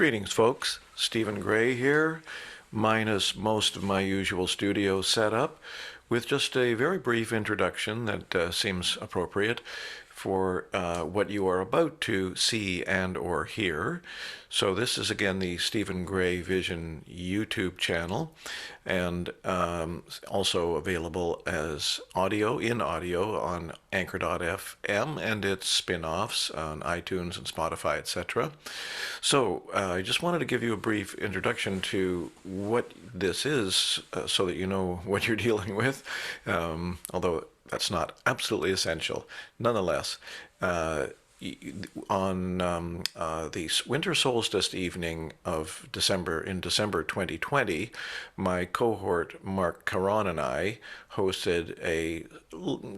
Greetings, folks. Stephen Gray here, minus most of my usual studio setup, with just a very brief introduction that seems appropriate for what you are about to see and or hear. So this is again the Stephen Gray Vision YouTube channel, and also available as audio on Anchor.fm and its spin-offs on iTunes and Spotify, etc. So I just wanted to give you a brief introduction to what this is, so that you know what you're dealing with, although that's not absolutely essential. Nonetheless, on the winter solstice evening of December 2020, my cohort Mark Caron and I hosted a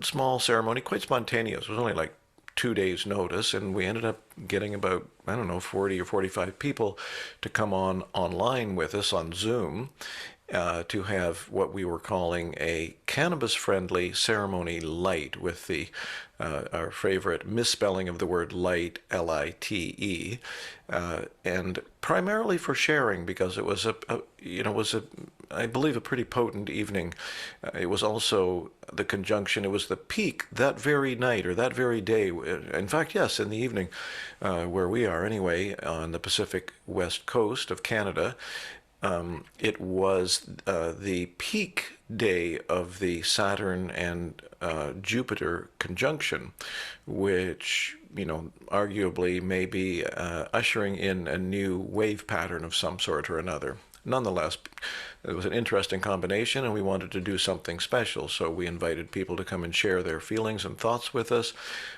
small ceremony, quite spontaneous. It was only like 2 days notice, and we ended up getting about, 40 or 45 people to come online with us on Zoom, to have what we were calling a cannabis-friendly ceremony light, with the our favorite misspelling of the word light, L-I-T-E, and primarily for sharing, because it was I believe a pretty potent evening. It was also the conjunction. It was the peak that very night or that very day. In fact, yes, in the evening, where we are anyway, on the Pacific West Coast of Canada. It was the peak day of the Saturn and Jupiter conjunction, which, arguably may be ushering in a new wave pattern of some sort or another. Nonetheless, it was an interesting combination, and we wanted to do something special, so we invited people to come and share their feelings and thoughts with us,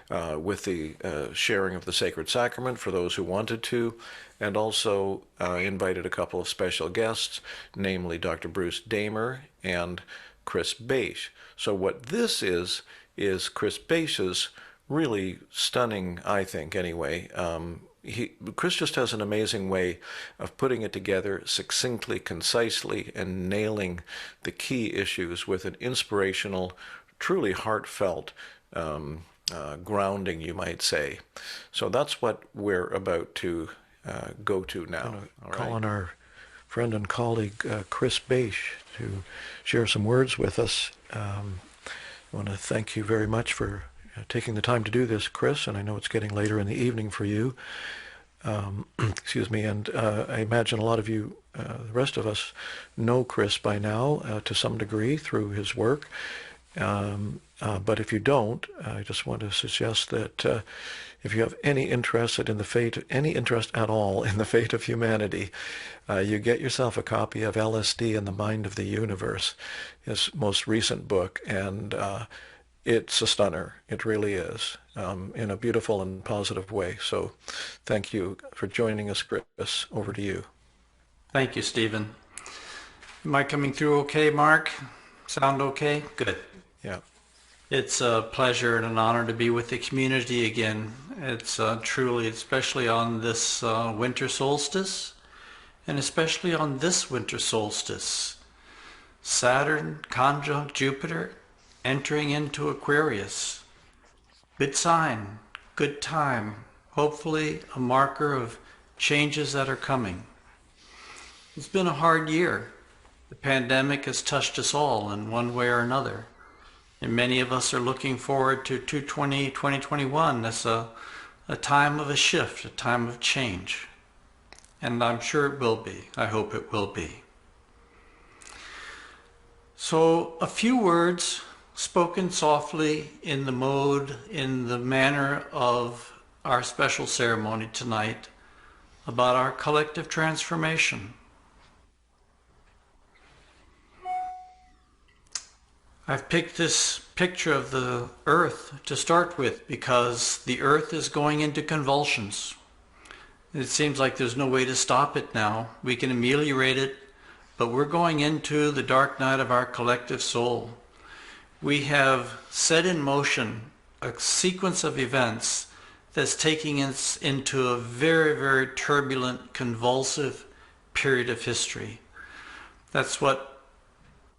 with the sharing of the sacred sacrament for those who wanted to, and also invited a couple of special guests, namely Dr. Bruce Damer and Chris Bache. So what this is Chris Bache's really stunning, I think anyway. Chris just has an amazing way of putting it together succinctly, concisely, and nailing the key issues with an inspirational, truly heartfelt grounding, you might say. So that's what we're about to go to now. Call on our friend and colleague Chris Bache to share some words with us. I want to thank you very much for taking the time to do this, Chris, and I know it's getting later in the evening for you. Excuse me, and I imagine a lot of you, the rest of us, know Chris by now to some degree through his work. But if you don't, I just want to suggest that if you have any interest in the fate, any interest at all in the fate of humanity, you get yourself a copy of LSD and the Mind of the Universe, his most recent book, and it's a stunner. It really is, in a beautiful and positive way. So thank you for joining us, Chris. Over to you. Thank you, Stephen. Am I coming through okay, Mark? Sound okay? Good. Yeah. It's a pleasure and an honor to be with the community again. It's truly, especially on this winter solstice, and especially on this winter solstice, Saturn conjunct Jupiter, entering into Aquarius. Good sign, good time, hopefully a marker of changes that are coming. It's been a hard year. The pandemic has touched us all in one way or another. And many of us are looking forward to 2021 as a time of a shift, a time of change. And I'm sure it will be. I hope it will be. So a few words spoken softly in the manner of our special ceremony tonight about our collective transformation. I've picked this picture of the Earth to start with because the Earth is going into convulsions. It seems like there's no way to stop it now. We can ameliorate it, but we're going into the dark night of our collective soul. We have set in motion a sequence of events that's taking us into a very, very turbulent, convulsive period of history. That's what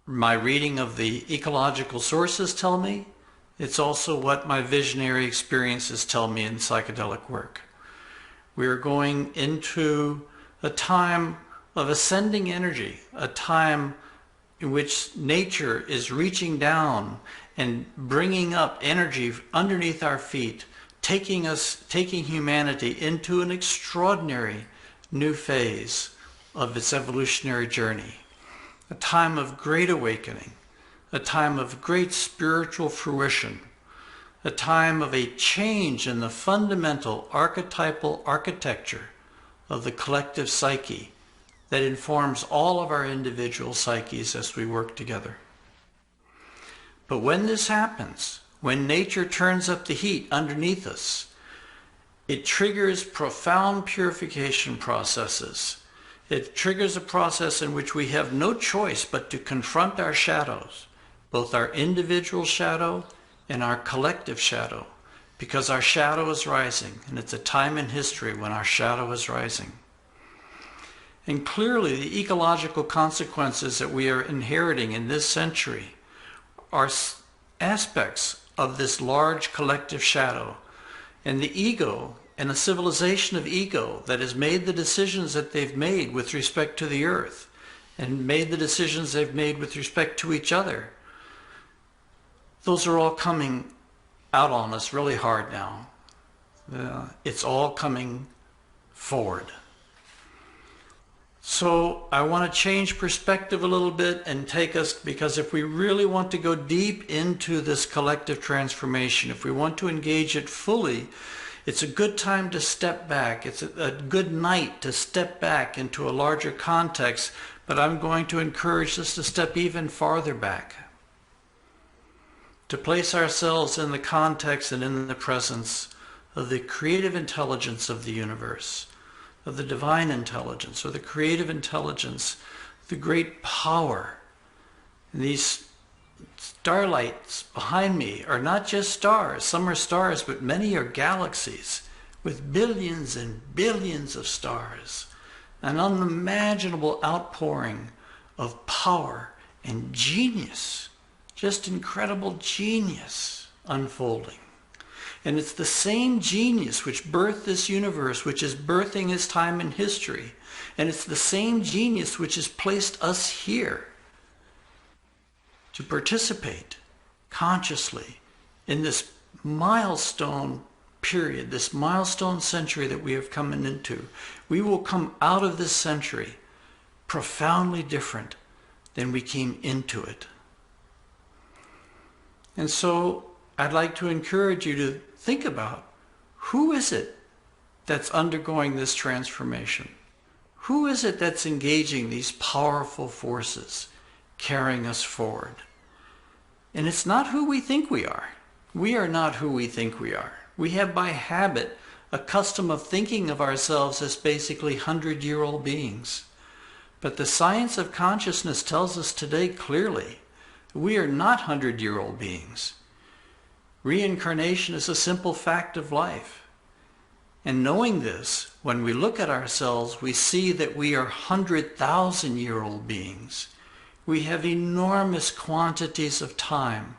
my reading of the ecological sources tell me. It's also what my visionary experiences tell me in psychedelic work. We are going into a time of ascending energy, a time in which nature is reaching down and bringing up energy underneath our feet, taking humanity into an extraordinary new phase of its evolutionary journey. A time of great awakening, a time of great spiritual fruition, a time of a change in the fundamental archetypal architecture of the collective psyche that informs all of our individual psyches as we work together. But when this happens, when nature turns up the heat underneath us, it triggers profound purification processes. It triggers a process in which we have no choice but to confront our shadows, both our individual shadow and our collective shadow, because our shadow is rising, and it's a time in history when our shadow is rising. And clearly the ecological consequences that we are inheriting in this century are aspects of this large collective shadow. And the ego and the civilization of ego that has made the decisions that they've made with respect to the earth and made the decisions they've made with respect to each other, those are all coming out on us really hard now. It's all coming forward. So I want to change perspective a little bit and take us, because if we really want to go deep into this collective transformation, if we want to engage it fully, it's a good time to step back. It's a good night to step back into a larger context, but I'm going to encourage us to step even farther back, to place ourselves in the context and in the presence of the creative intelligence of the universe, of the divine intelligence, or the creative intelligence, the great power. And these starlights behind me are not just stars. Some are stars, but many are galaxies with billions and billions of stars. An unimaginable outpouring of power and genius, just incredible genius unfolding. And it's the same genius which birthed this universe, which is birthing its time in history. And it's the same genius which has placed us here to participate consciously in this milestone period, this milestone century that we have come into. We will come out of this century profoundly different than we came into it. And so I'd like to encourage you to think about, who is it that's undergoing this transformation? Who is it that's engaging these powerful forces, carrying us forward? And it's not who we think we are. We are not who we think we are. We have by habit a custom of thinking of ourselves as basically 100-year-old beings. But the science of consciousness tells us today clearly, we are not 100-year-old beings. Reincarnation is a simple fact of life. And knowing this, when we look at ourselves, we see that we are 100,000-year-old beings. We have enormous quantities of time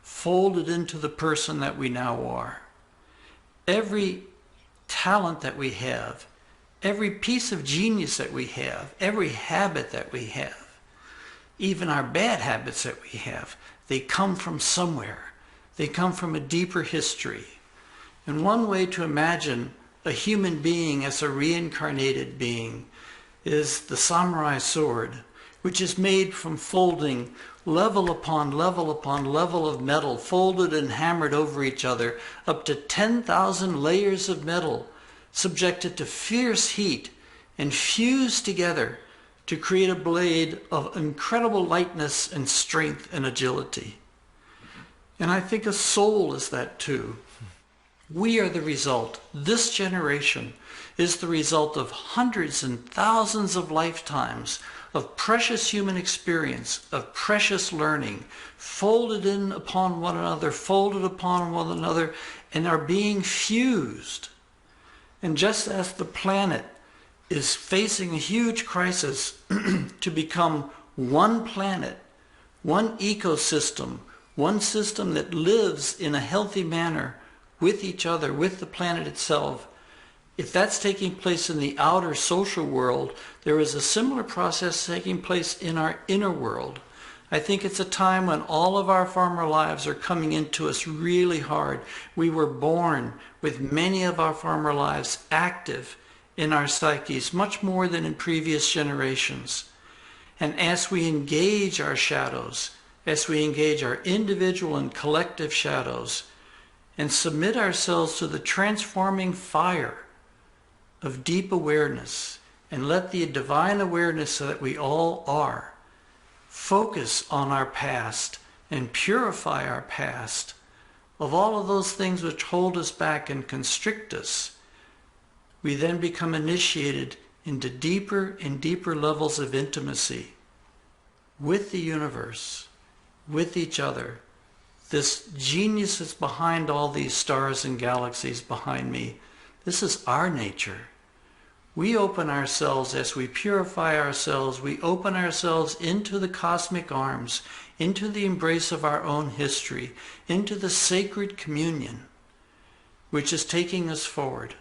folded into the person that we now are. Every talent that we have, every piece of genius that we have, every habit that we have, even our bad habits that we have, they come from somewhere. They come from a deeper history. And one way to imagine a human being as a reincarnated being is the samurai sword, which is made from folding level upon level upon level of metal, folded and hammered over each other, up to 10,000 layers of metal, subjected to fierce heat and fused together to create a blade of incredible lightness and strength and agility. And I think a soul is that too. We are the result. This generation is the result of hundreds and thousands of lifetimes of precious human experience, of precious learning, folded in upon one another, and are being fused. And just as the planet is facing a huge crisis to become one planet, one ecosystem, one system that lives in a healthy manner with each other, with the planet itself, If that's taking place in the outer social world, there is a similar process taking place in our inner world. I think it's a time when all of our former lives are coming into us really hard. We were born with many of our former lives active in our psyches, much more than in previous generations. And as we engage our shadows, as we engage our individual and collective shadows, and submit ourselves to the transforming fire of deep awareness, and let the divine awareness that we all are focus on our past and purify our past of all of those things which hold us back and constrict us, we then become initiated into deeper and deeper levels of intimacy with the universe, with each other. This genius that's behind all these stars and galaxies behind me, this is our nature. We open ourselves, as we purify ourselves, we open ourselves into the cosmic arms, into the embrace of our own history, into the sacred communion, which is taking us forward.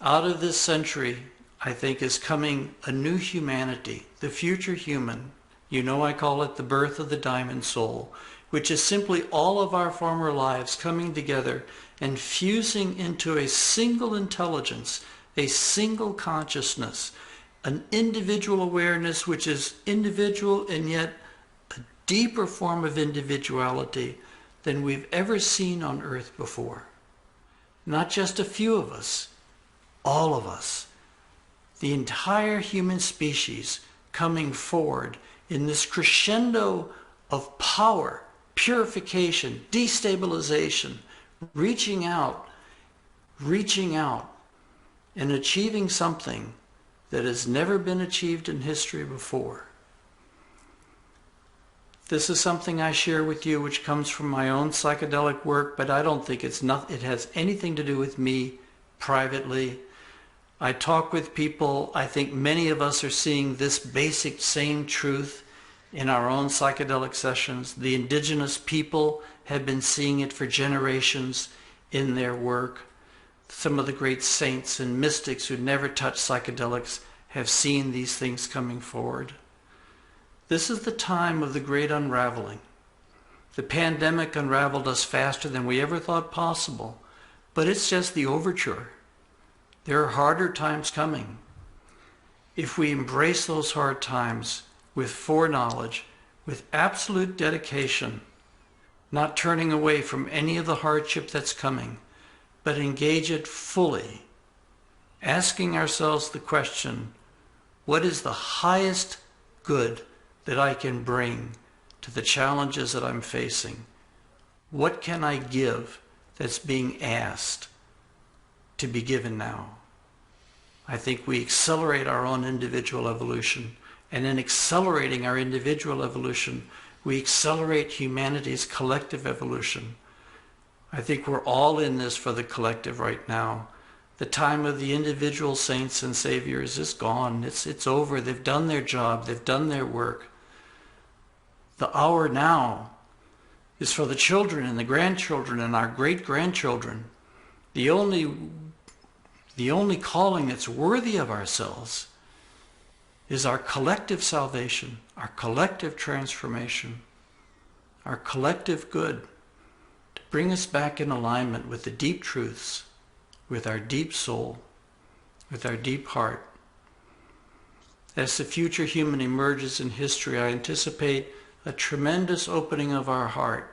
Out of this century, I think, is coming a new humanity, the future human. You know, I call it the birth of the diamond soul, which is simply all of our former lives coming together and fusing into a single intelligence, a single consciousness, an individual awareness which is individual and yet a deeper form of individuality than we've ever seen on earth before. Not just a few of us, all of us, the entire human species coming forward in this crescendo of power, purification, destabilization, reaching out, and achieving something that has never been achieved in history before. This is something I share with you which comes from my own psychedelic work, but I don't think it has anything to do with me privately. I talk with people. I think many of us are seeing this basic same truth in our own psychedelic sessions. The indigenous people have been seeing it for generations in their work. Some of the great saints and mystics who never touched psychedelics have seen these things coming forward. This is the time of the great unraveling. The pandemic unraveled us faster than we ever thought possible, but it's just the overture. There are harder times coming. If we embrace those hard times with foreknowledge, with absolute dedication, not turning away from any of the hardship that's coming, but engage it fully, asking ourselves the question, what is the highest good that I can bring to the challenges that I'm facing? What can I give that's being asked to be given now? I think we accelerate our own individual evolution, and in accelerating our individual evolution, we accelerate humanity's collective evolution. I think we're all in this for the collective right now. The time of the individual saints and saviors is gone. It's over. They've done their job. They've done their work. The hour now is for the children and the grandchildren and our great-grandchildren. The only calling that's worthy of ourselves is our collective salvation, our collective transformation, our collective good, to bring us back in alignment with the deep truths, with our deep soul, with our deep heart. As the future human emerges in history, I anticipate a tremendous opening of our heart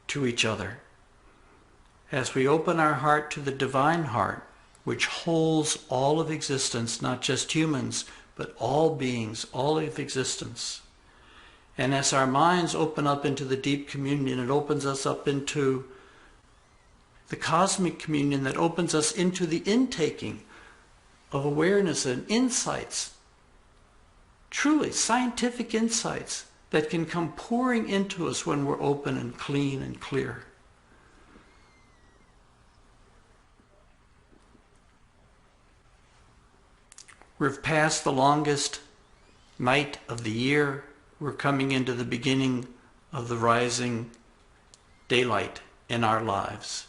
to each other. As we open our heart to the divine heart, which holds all of existence, not just humans, but all beings, all of existence. And as our minds open up into the deep communion, it opens us up into the cosmic communion that opens us into the intaking of awareness and insights, truly scientific insights that can come pouring into us when we're open and clean and clear. We've passed the longest night of the year. We're coming into the beginning of the rising daylight in our lives.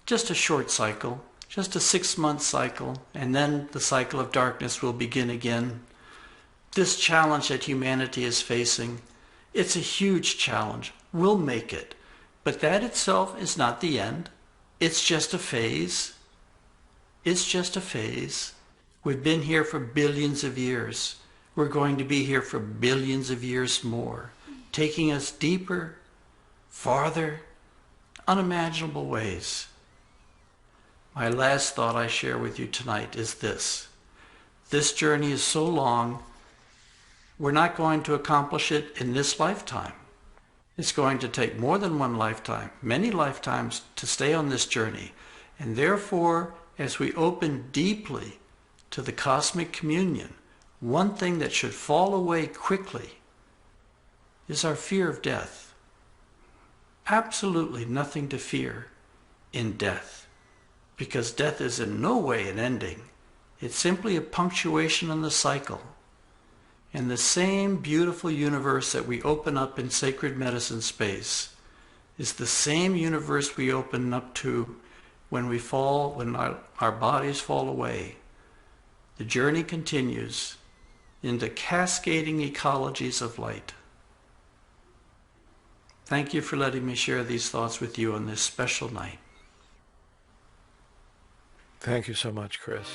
Just a short cycle, just a 6-month cycle, and then the cycle of darkness will begin again. This challenge that humanity is facing, it's a huge challenge. We'll make it. But that itself is not the end. It's just a phase. It's just a phase. We've been here for billions of years. We're going to be here for billions of years more, taking us deeper, farther, unimaginable ways. My last thought I share with you tonight is this. This journey is so long, we're not going to accomplish it in this lifetime. It's going to take more than one lifetime, many lifetimes, to stay on this journey. And therefore, as we open deeply to the cosmic communion, one thing that should fall away quickly is our fear of death. Absolutely nothing to fear in death, because death is in no way an ending. It's simply a punctuation in the cycle. And the same beautiful universe that we open up in sacred medicine space is the same universe we open up to when we fall, when our bodies fall away. The journey continues into cascading ecologies of light. Thank you for letting me share these thoughts with you on this special night. Thank you so much, Chris.